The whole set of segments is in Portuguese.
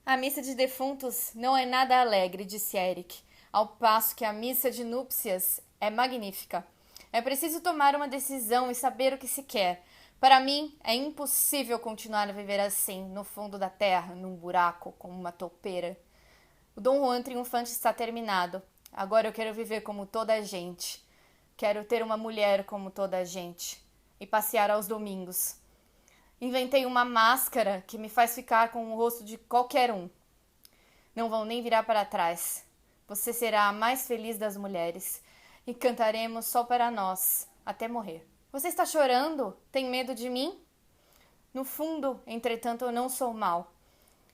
A missa de defuntos não é nada alegre, disse Eric, ao passo que a missa de núpcias é magnífica. É preciso tomar uma decisão e saber o que se quer. Para mim, é impossível continuar a viver assim, no fundo da terra, num buraco, como uma toupeira. O Dom Juan triunfante está terminado. Agora eu quero viver como toda a gente. Quero ter uma mulher como toda a gente. E passear aos domingos. Inventei uma máscara que me faz ficar com o rosto de qualquer um. Não vão nem virar para trás. Você será a mais feliz das mulheres. E cantaremos só para nós, até morrer. Você está chorando? Tem medo de mim? No fundo, entretanto, eu não sou mau.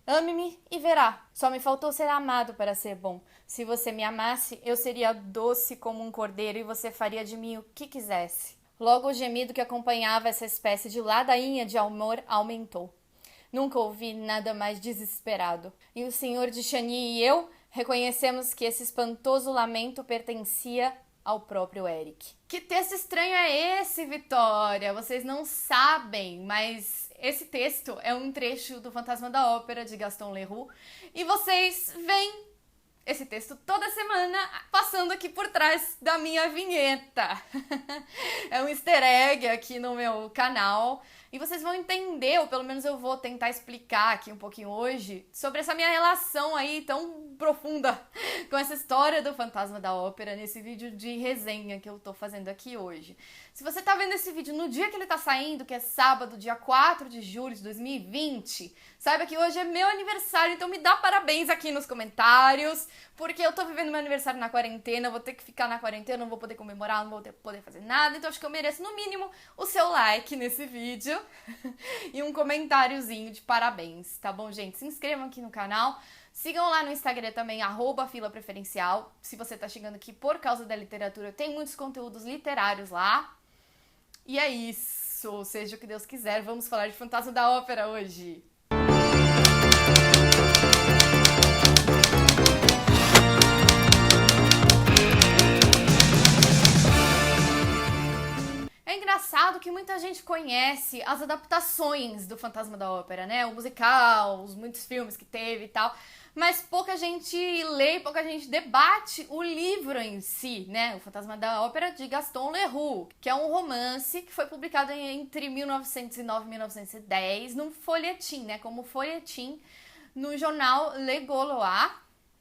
Ame-me e verá. Só me faltou ser amado para ser bom. Se você me amasse, eu seria doce como um cordeiro e você faria de mim o que quisesse. Logo o gemido que acompanhava essa espécie de ladainha de amor aumentou. Nunca ouvi nada mais desesperado. E o senhor de Chani e eu reconhecemos que esse espantoso lamento pertencia ao próprio Eric. Que texto estranho é esse, Vitória? Vocês não sabem, mas esse texto é um trecho do Fantasma da Ópera de Gaston Leroux e vocês veem esse texto toda semana passando aqui por trás da minha vinheta. É um easter egg aqui no meu canal. E vocês vão entender, ou pelo menos eu vou tentar explicar aqui um pouquinho hoje, sobre essa minha relação aí tão profunda com essa história do Fantasma da Ópera nesse vídeo de resenha que eu tô fazendo aqui hoje. Se você tá vendo esse vídeo no dia que ele tá saindo, que é sábado, dia 4 de julho de 2020, saiba que hoje é meu aniversário, então me dá parabéns aqui nos comentários, porque eu tô vivendo meu aniversário na quarentena, eu vou ter que ficar na quarentena, não vou poder comemorar, não vou poder fazer nada, então acho que eu mereço no mínimo o seu like nesse vídeo e um comentáriozinho de parabéns, tá bom, gente? Se inscrevam aqui no canal, sigam lá no Instagram também, @filapreferencial. Se você tá chegando aqui por causa da literatura, tem muitos conteúdos literários lá. E é isso, seja o que Deus quiser, vamos falar de Fantasma da Ópera hoje. É engraçado que muita gente conhece as adaptações do Fantasma da Ópera, né? O musical, os muitos filmes que teve e tal, mas pouca gente lê, pouca gente debate o livro em si, né? O Fantasma da Ópera de Gaston Leroux, que é um romance que foi publicado entre 1909 e 1910 num folhetim, né? Como folhetim no jornal Le Gaulois,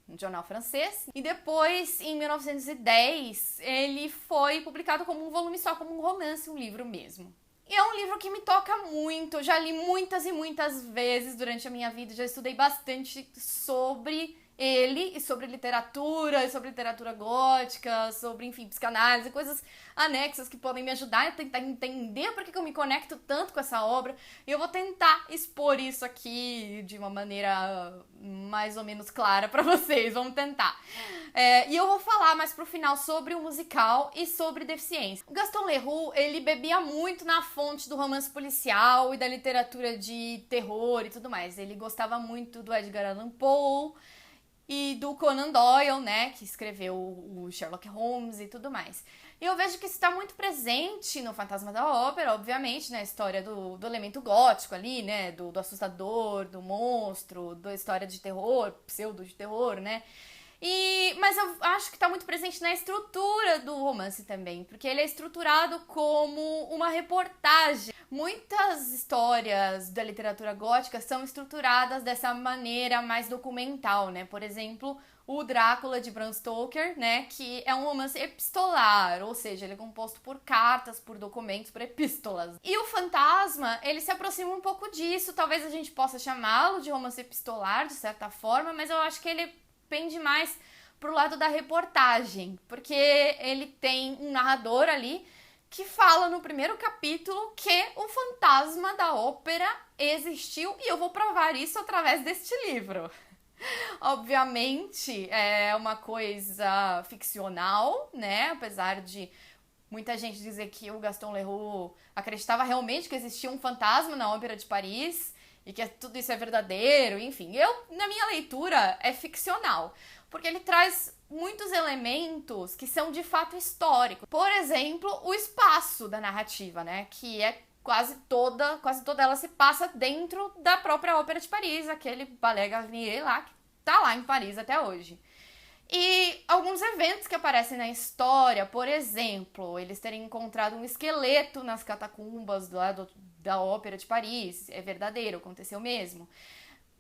um jornal francês, e depois, em 1910, ele foi publicado como um volume só, como um romance, um livro mesmo. E é um livro que me toca muito, eu já li muitas e muitas vezes durante a minha vida, já estudei bastante sobre ele e sobre literatura gótica, sobre, enfim, psicanálise, coisas anexas que podem me ajudar a tentar entender por que eu me conecto tanto com essa obra. E eu vou tentar expor isso aqui de uma maneira mais ou menos clara pra vocês, vamos tentar. E eu vou falar mais pro final sobre o musical e sobre deficiência. O Gaston Leroux, ele bebia muito na fonte do romance policial e da literatura de terror e tudo mais. Ele gostava muito do Edgar Allan Poe e do Conan Doyle, né, que escreveu o Sherlock Holmes e tudo mais. E eu vejo que isso está muito presente no Fantasma da Ópera, obviamente, na história do elemento gótico ali, né, do assustador, do monstro, da história de terror, pseudo de terror, né. Mas eu acho que está muito presente na estrutura do romance também, porque ele é estruturado como uma reportagem. Muitas histórias da literatura gótica são estruturadas dessa maneira mais documental, né? Por exemplo, o Drácula de Bram Stoker, né? Que é um romance epistolar, ou seja, ele é composto por cartas, por documentos, por epístolas. E o Fantasma, ele se aproxima um pouco disso, talvez a gente possa chamá-lo de romance epistolar, de certa forma, mas eu acho que ele pende mais pro lado da reportagem, porque ele tem um narrador ali que fala no primeiro capítulo que o Fantasma da Ópera existiu e eu vou provar isso através deste livro. Obviamente é uma coisa ficcional, né? Apesar de muita gente dizer que o Gaston Leroux acreditava realmente que existia um fantasma na Ópera de Paris e que tudo isso é verdadeiro, enfim. Na minha leitura, é ficcional, porque ele traz muitos elementos que são de fato históricos. Por exemplo, o espaço da narrativa, né? Que é quase toda ela se passa dentro da própria Ópera de Paris, aquele Ballet Garnier lá, que tá lá em Paris até hoje. E alguns eventos que aparecem na história, por exemplo, eles terem encontrado um esqueleto nas catacumbas da Ópera de Paris, é verdadeiro, aconteceu mesmo.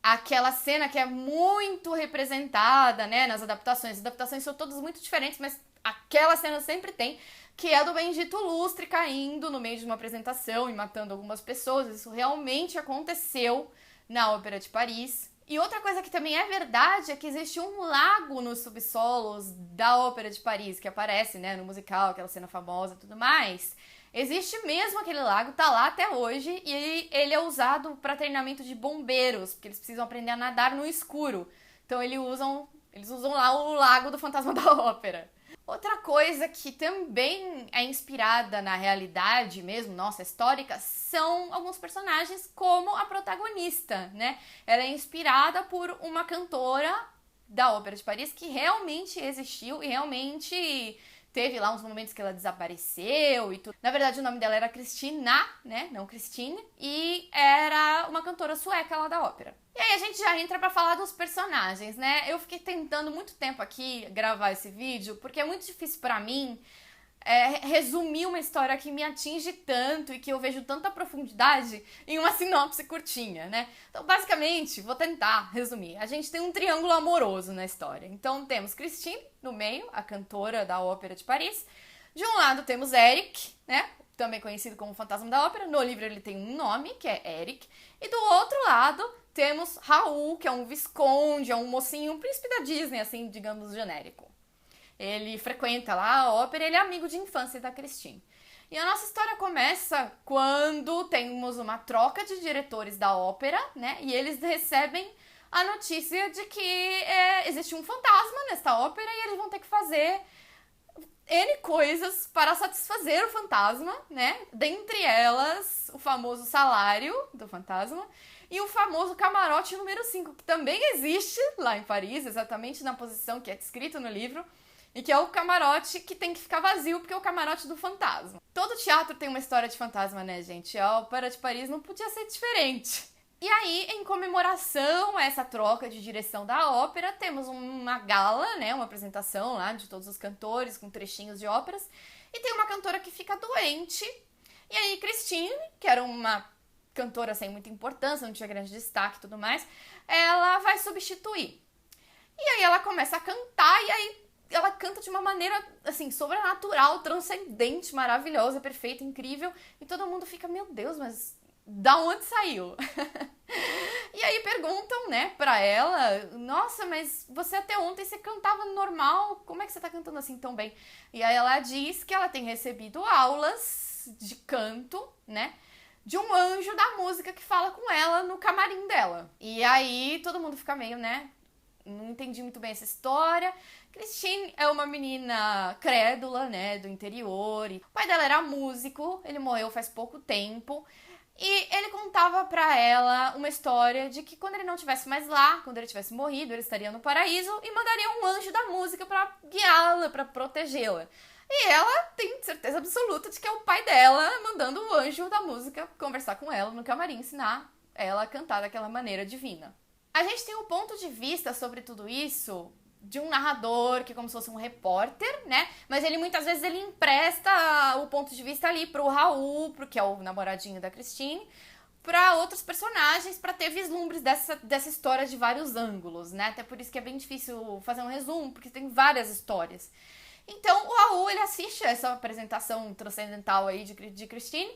Aquela cena que é muito representada, né, nas adaptações. As adaptações são todas muito diferentes, mas aquela cena sempre tem, que é do Bendito Lustre caindo no meio de uma apresentação e matando algumas pessoas. Isso realmente aconteceu na Ópera de Paris. E outra coisa que também é verdade é que existe um lago nos subsolos da Ópera de Paris, que aparece, né, no musical, aquela cena famosa e tudo mais. Existe mesmo aquele lago, tá lá até hoje, e ele é usado para treinamento de bombeiros, porque eles precisam aprender a nadar no escuro. Então eles usam lá o lago do Fantasma da Ópera. Outra coisa que também é inspirada na realidade mesmo, nossa, histórica, são alguns personagens como a protagonista, né? Ela é inspirada por uma cantora da Ópera de Paris que realmente existiu e realmente teve lá uns momentos que ela desapareceu e tudo. Na verdade, o nome dela era Christina, né? Não Christine. E era uma cantora sueca lá da ópera. E aí a gente já entra pra falar dos personagens, né? Eu fiquei tentando muito tempo aqui gravar esse vídeo, porque é muito difícil pra mim resumir uma história que me atinge tanto e que eu vejo tanta profundidade em uma sinopse curtinha, né? Então, basicamente, vou tentar resumir. A gente tem um triângulo amoroso na história. Então, temos Christine, no meio, a cantora da Ópera de Paris. De um lado, temos Eric, né? Também conhecido como Fantasma da Ópera. No livro, ele tem um nome, que é Eric. E do outro lado, temos Raul, que é um visconde, é um mocinho, um príncipe da Disney, assim, digamos, genérico. Ele frequenta lá a ópera, ele é amigo de infância da Christine. E a nossa história começa quando temos uma troca de diretores da ópera, né? E eles recebem a notícia de que existe um fantasma nesta ópera e eles vão ter que fazer N coisas para satisfazer o fantasma, né? Dentre elas, o famoso salário do fantasma e o famoso camarote número 5, que também existe lá em Paris, exatamente na posição que é descrito no livro. E que é o camarote que tem que ficar vazio, porque é o camarote do fantasma. Todo teatro tem uma história de fantasma, né, gente? A Ópera de Paris não podia ser diferente. E aí, em comemoração a essa troca de direção da ópera, temos uma gala, né, uma apresentação lá de todos os cantores, com trechinhos de óperas. E tem uma cantora que fica doente. E aí, Christine, que era uma cantora sem muita importância, não tinha grande destaque e tudo mais, ela vai substituir. E aí ela começa a cantar, e aí ela canta de uma maneira, assim, sobrenatural, transcendente, maravilhosa, perfeita, incrível. E todo mundo fica, meu Deus, mas da onde saiu? E aí perguntam, né, pra ela, nossa, mas você até ontem você cantava normal, como é que você tá cantando assim tão bem? E aí ela diz que ela tem recebido aulas de canto, né, de um anjo da música que fala com ela no camarim dela. E aí todo mundo fica meio, né, não entendi muito bem essa história. Christine é uma menina crédula, né, do interior. O pai dela era músico, ele morreu faz pouco tempo. E ele contava pra ela uma história de que quando ele não estivesse mais lá, quando ele tivesse morrido, ele estaria no paraíso e mandaria um anjo da música pra guiá-la, pra protegê-la. E ela tem certeza absoluta de que é o pai dela mandando o anjo da música conversar com ela no camarim, ensinar ela a cantar daquela maneira divina. A gente tem um ponto de vista sobre tudo isso de um narrador, que é como se fosse um repórter, né? Mas ele muitas vezes ele empresta o ponto de vista ali pro Raul, que é o namoradinho da Christine, para outros personagens, para ter vislumbres dessa história de vários ângulos, né? Até por isso que é bem difícil fazer um resumo, porque tem várias histórias. Então, o Raul, ele assiste essa apresentação transcendental aí de Christine,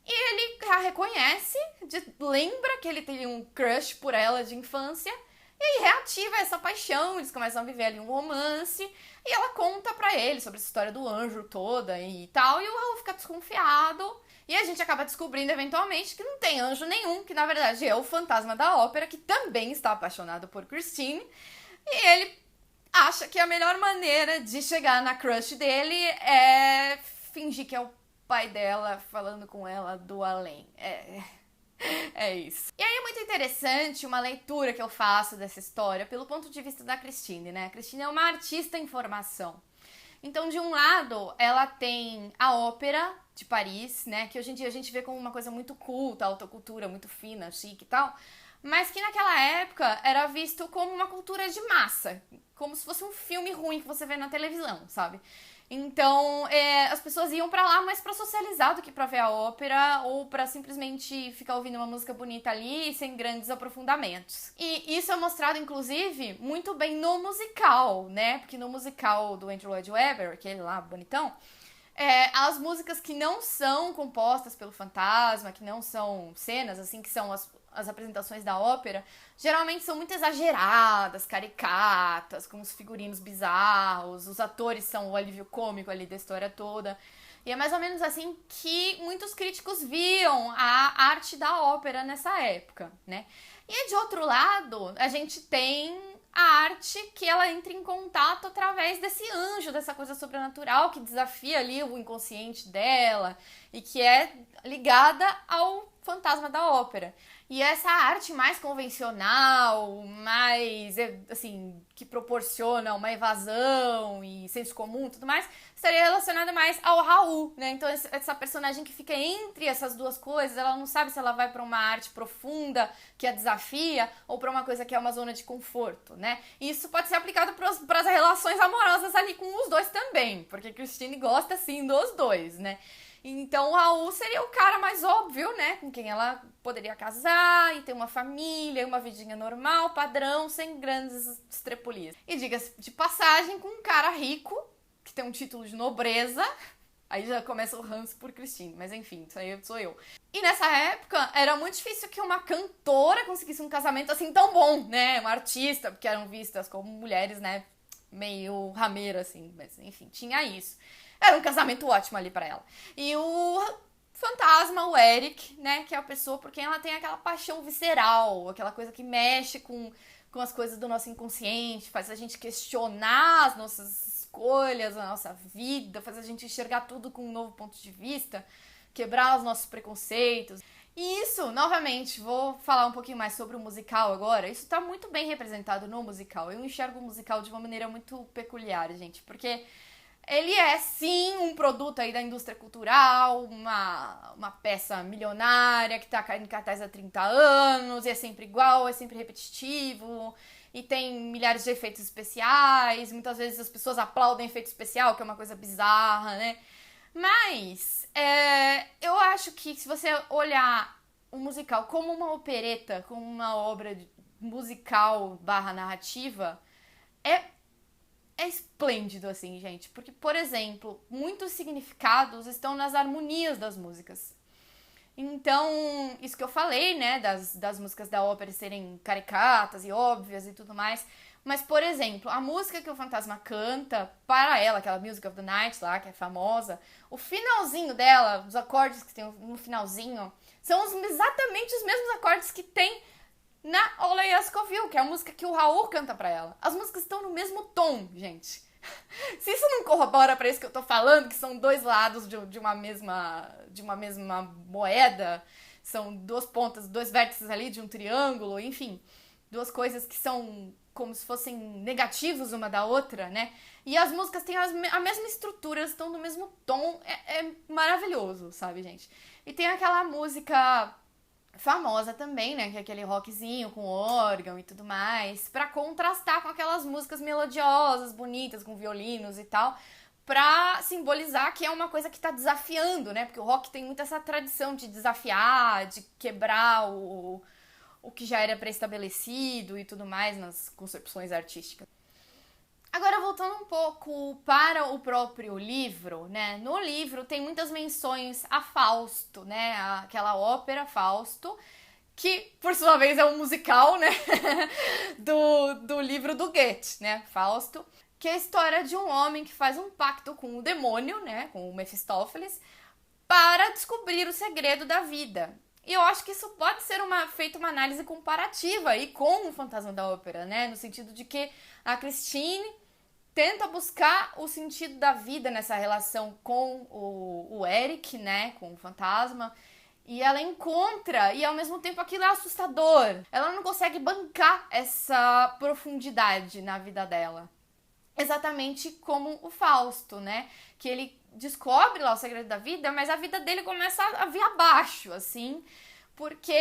e ele a reconhece, lembra que ele tem um crush por ela de infância, e aí reativa essa paixão, eles começam a viver ali um romance, e ela conta pra ele sobre essa história do anjo toda e tal, e o Raul fica desconfiado, e a gente acaba descobrindo eventualmente que não tem anjo nenhum, que na verdade é o fantasma da ópera, que também está apaixonado por Christine, e ele acha que a melhor maneira de chegar na crush dele é fingir que é o pai dela falando com ela do além. É isso. E aí é muito interessante uma leitura que eu faço dessa história pelo ponto de vista da Christine, né? A Christine é uma artista em formação. Então, de um lado, ela tem a ópera de Paris, né? Que hoje em dia a gente vê como uma coisa muito culta, alta cultura, muito fina, chique e tal. Mas que naquela época era visto como uma cultura de massa. Como se fosse um filme ruim que você vê na televisão, sabe? Então, as pessoas iam pra lá mais pra socializar do que pra ver a ópera ou pra simplesmente ficar ouvindo uma música bonita ali sem grandes aprofundamentos. E isso é mostrado, inclusive, muito bem no musical, né? Porque no musical do Andrew Lloyd Webber, aquele lá bonitão, as músicas que não são compostas pelo fantasma, que não são cenas, assim, que são as apresentações da ópera, geralmente são muito exageradas, caricatas, com os figurinos bizarros, os atores são o alívio cômico ali da história toda. E é mais ou menos assim que muitos críticos viam a arte da ópera nessa época, né? E de outro lado, a gente tem a arte que ela entra em contato através desse anjo, dessa coisa sobrenatural que desafia ali o inconsciente dela e que é ligada ao fantasma da ópera. E essa arte mais convencional, mais, assim, que proporciona uma evasão e senso comum e tudo mais, estaria relacionada mais ao Raul, né? Então essa personagem que fica entre essas duas coisas, ela não sabe se ela vai para uma arte profunda que a desafia ou para uma coisa que é uma zona de conforto, né? E isso pode ser aplicado para as relações amorosas ali com os dois também, porque Christine gosta sim dos dois, né? Então o Raul seria o cara mais óbvio, né? Com quem ela poderia casar e ter uma família, uma vidinha normal, padrão, sem grandes estrepulias. E diga-se de passagem, com um cara rico, que tem um título de nobreza. Aí já começa o ranço por Christine, mas enfim, isso aí sou eu. E nessa época, era muito difícil que uma cantora conseguisse um casamento assim tão bom, né? Uma artista, porque eram vistas como mulheres, né? Meio rameira, assim, mas enfim, tinha isso. Era um casamento ótimo ali pra ela. E o fantasma, o Eric, né, que é a pessoa por quem ela tem aquela paixão visceral, aquela coisa que mexe com as coisas do nosso inconsciente, faz a gente questionar as nossas escolhas, a nossa vida, faz a gente enxergar tudo com um novo ponto de vista, quebrar os nossos preconceitos. E isso, novamente, vou falar um pouquinho mais sobre o musical agora. Isso tá muito bem representado no musical. Eu enxergo o musical de uma maneira muito peculiar, gente, porque ele é, sim, um produto aí da indústria cultural, uma peça milionária que tá em cartaz há 30 anos, e é sempre igual, é sempre repetitivo, e tem milhares de efeitos especiais, muitas vezes as pessoas aplaudem efeito especial, que é uma coisa bizarra, né? Mas, eu acho que se você olhar o musical como uma opereta, como uma obra musical barra narrativa, é esplêndido, assim, gente. Porque, por exemplo, muitos significados estão nas harmonias das músicas. Então, isso que eu falei, né, das músicas da ópera serem caricatas e óbvias e tudo mais. Mas, por exemplo, a música que o fantasma canta para ela, aquela Music of the Night lá, que é famosa, o finalzinho dela, os acordes que tem no finalzinho, são exatamente os mesmos acordes que tem na Ola Yaskov, que é a música que o Raul canta pra ela. As músicas estão no mesmo tom, gente. Se isso não corrobora pra isso que eu tô falando, que são dois lados de uma mesma moeda, são duas pontas, dois vértices ali de um triângulo, enfim, duas coisas que são como se fossem negativos uma da outra, né? E as músicas têm a mesma estrutura, estão no mesmo tom, é maravilhoso, sabe, gente? E tem aquela música famosa também, né, que é aquele rockzinho com órgão e tudo mais, pra contrastar com aquelas músicas melodiosas, bonitas, com violinos e tal, pra simbolizar que é uma coisa que tá desafiando, né, porque o rock tem muito essa tradição de desafiar, de quebrar o que já era pré-estabelecido e tudo mais nas concepções artísticas. Agora, voltando um pouco para o próprio livro, né? No livro tem muitas menções a Fausto, né? Aquela ópera Fausto, que, por sua vez, é um musical, né? do livro do Goethe, né? Fausto, que é a história de um homem que faz um pacto com o demônio, né? Com o Mefistófeles, para descobrir o segredo da vida. E eu acho que isso pode ser feita uma análise comparativa aí com o Fantasma da Ópera, né? No sentido de que a Christine tenta buscar o sentido da vida nessa relação com o Eric, né? Com o fantasma. E ela encontra, e ao mesmo tempo aquilo é assustador. Ela não consegue bancar essa profundidade na vida dela. exatamente como o Fausto, né? Que ele descobre lá o segredo da vida, mas a vida dele começa a vir abaixo, assim, porque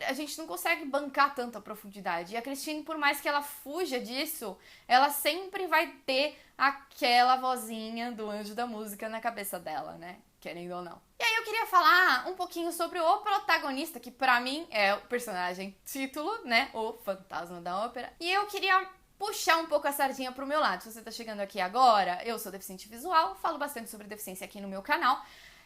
a gente não consegue bancar tanta profundidade. E a Christine, por mais que ela fuja disso, ela sempre vai ter aquela vozinha do anjo da música na cabeça dela, né? Querendo ou não. E aí eu queria falar um pouquinho sobre o protagonista, que pra mim é o personagem título, né? O fantasma da ópera. E eu queria puxar um pouco a sardinha pro meu lado. Se você tá chegando aqui agora, eu sou deficiente visual, falo bastante sobre deficiência aqui no meu canal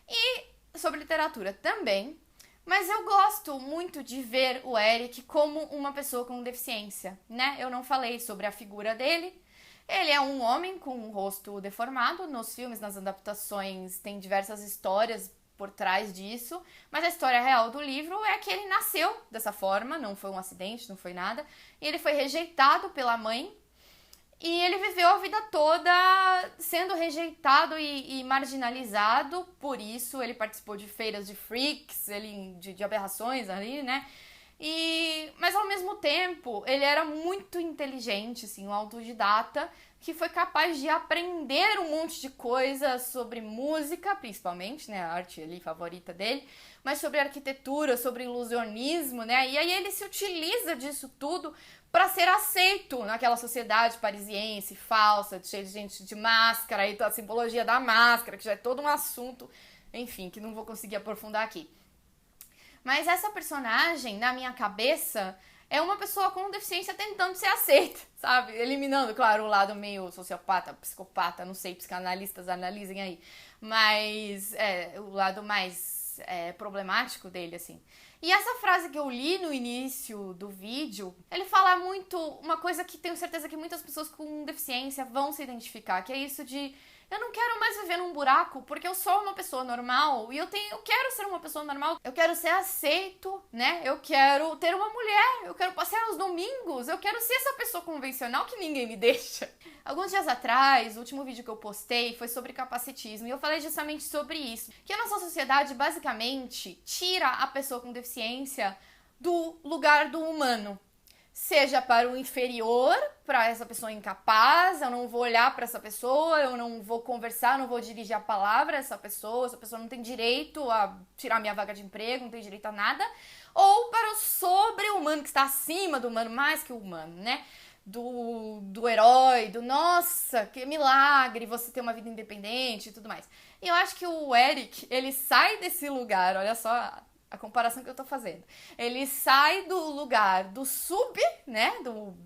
e sobre literatura também. Mas eu gosto muito de ver o Eric como uma pessoa com deficiência, né? Eu não falei sobre a figura dele. Ele é um homem com um rosto deformado. Nos filmes, nas adaptações, tem diversas histórias por trás disso. Mas a história real do livro é que ele nasceu dessa forma, não foi um acidente, não foi nada. E ele foi rejeitado pela mãe. E ele viveu a vida toda sendo rejeitado e marginalizado. Por isso, ele participou de feiras de freaks, de aberrações ali, né? Mas ao mesmo tempo, ele era muito inteligente, assim, um autodidata, que foi capaz de aprender um monte de coisas sobre música, principalmente, né, a arte ali favorita dele, mas sobre arquitetura, sobre ilusionismo, né, e aí ele se utiliza disso tudo para ser aceito naquela sociedade parisiense, falsa, cheia de gente de máscara, e a simbologia da máscara, que já é todo um assunto, enfim, que não vou conseguir aprofundar aqui. Mas essa personagem, na minha cabeça, é uma pessoa com deficiência tentando ser aceita, sabe? Eliminando, claro, o lado meio sociopata, psicopata, não sei, psicanalistas analisem aí. Mas o lado mais problemático dele, assim. E essa frase que eu li no início do vídeo, ele fala muito uma coisa que tenho certeza que muitas pessoas com deficiência vão se identificar, que é isso de eu não quero mais viver num buraco porque eu sou uma pessoa normal e eu quero ser uma pessoa normal, eu quero ser aceito, né? Eu quero ter uma mulher, eu quero passear os domingos, eu quero ser essa pessoa convencional que ninguém me deixa. Alguns dias atrás, o último vídeo que eu postei foi sobre capacitismo e eu falei justamente sobre isso, que a nossa sociedade basicamente tira a pessoa com deficiência do lugar do humano. Seja para o inferior, para essa pessoa incapaz, eu não vou olhar para essa pessoa, eu não vou conversar, não vou dirigir a palavra a essa pessoa não tem direito a tirar minha vaga de emprego, não tem direito a nada. Ou para o sobre-humano, que está acima do humano, mais que o humano, né? Do herói, do nossa, que milagre você ter uma vida independente e tudo mais. E eu acho que o Eric, ele sai desse lugar, olha só a comparação que eu tô fazendo. Ele sai do lugar do né?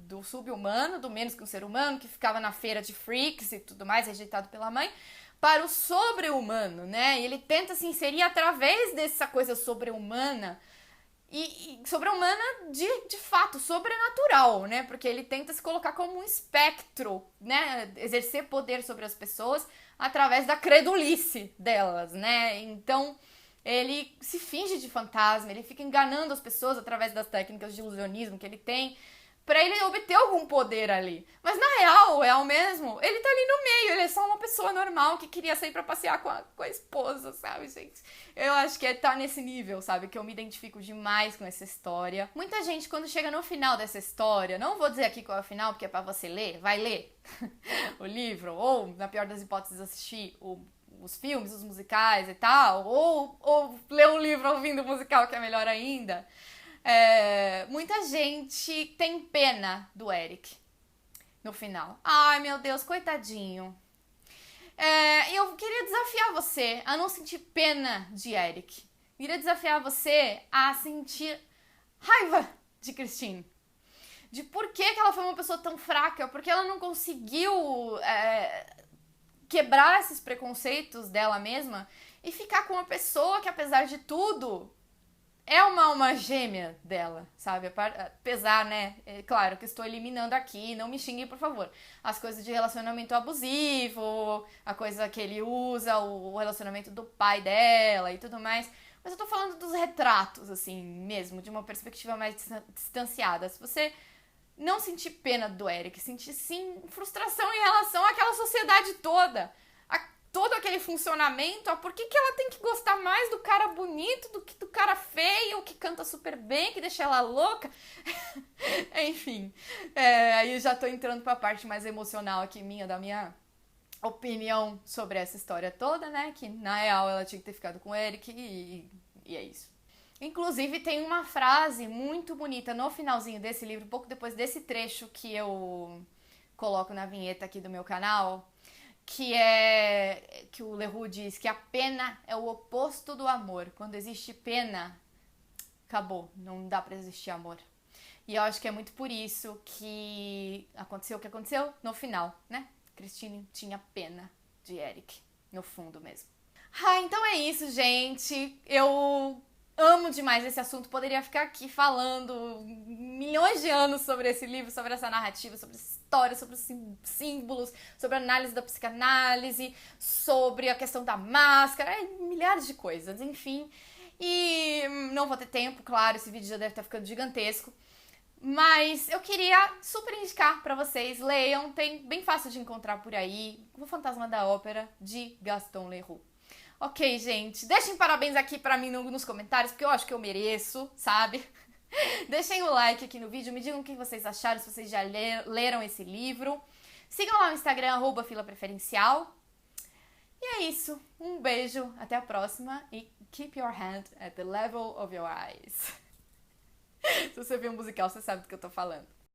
Do sub-humano, do menos que um ser humano, que ficava na feira de freaks e tudo mais, rejeitado pela mãe, para o sobre-humano, né? E ele tenta se inserir através dessa coisa sobre-humana, e sobre-humana de fato, sobrenatural, né? Porque ele tenta se colocar como um espectro, né? Exercer poder sobre as pessoas através da credulice delas, né? Então ele se finge de fantasma, ele fica enganando as pessoas através das técnicas de ilusionismo que ele tem, pra ele obter algum poder ali. Mas na real, o real mesmo, ele tá ali no meio, ele é só uma pessoa normal que queria sair pra passear com a esposa, sabe, gente? Eu acho que tá nesse nível, sabe, que eu me identifico demais com essa história. Muita gente, quando chega no final dessa história, não vou dizer aqui qual é o final, porque é pra você ler, vai ler o livro, ou, na pior das hipóteses, assistir os filmes, os musicais e tal, ou ler um livro ouvindo o musical, que é melhor ainda. Muita gente tem pena do Eric no final. Ai, meu Deus, coitadinho. Eu queria desafiar você a não sentir pena de Eric. Queria desafiar você a sentir raiva de Christine. De por que ela foi uma pessoa tão fraca, porque ela não conseguiu quebrar esses preconceitos dela mesma e ficar com uma pessoa que, apesar de tudo, é uma alma gêmea dela, sabe? Apesar, né? Claro que estou eliminando aqui, não me xinguem, por favor. As coisas de relacionamento abusivo, a coisa que ele usa, o relacionamento do pai dela e tudo mais. Mas eu tô falando dos retratos, assim, mesmo, de uma perspectiva mais distanciada. Se você não sentir pena do Eric, sentir sim frustração em relação àquela sociedade toda. todo aquele funcionamento, por que ela tem que gostar mais do cara bonito do que do cara feio, que canta super bem, que deixa ela louca? Enfim, aí eu já tô entrando pra parte mais emocional aqui da minha opinião sobre essa história toda, né? Que na real ela tinha que ter ficado com o Eric e é isso. Inclusive tem uma frase muito bonita no finalzinho desse livro, pouco depois desse trecho que eu coloco na vinheta aqui do meu canal, que é que o Leroux diz que a pena é o oposto do amor. Quando existe pena, acabou, não dá pra existir amor. E eu acho que é muito por isso que aconteceu o que aconteceu no final, né? Christine tinha pena de Eric, no fundo mesmo. Então é isso, gente. Eu amo demais esse assunto. Poderia ficar aqui falando milhões de anos sobre esse livro, sobre essa narrativa, sobre essa história, sobre os símbolos, sobre a análise da psicanálise, sobre a questão da máscara, milhares de coisas, enfim. E não vou ter tempo, claro, esse vídeo já deve estar ficando gigantesco. Mas eu queria super indicar pra vocês, leiam, tem bem fácil de encontrar por aí, O Fantasma da Ópera, de Gaston Leroux. Ok, gente, deixem parabéns aqui pra mim nos comentários, porque eu acho que eu mereço, sabe? Deixem o like aqui no vídeo, me digam o que vocês acharam, se vocês já leram esse livro. Sigam lá no Instagram, @filapreferencial. E é isso, um beijo, até a próxima e keep your hand at the level of your eyes. Se você viu um musical, você sabe do que eu tô falando.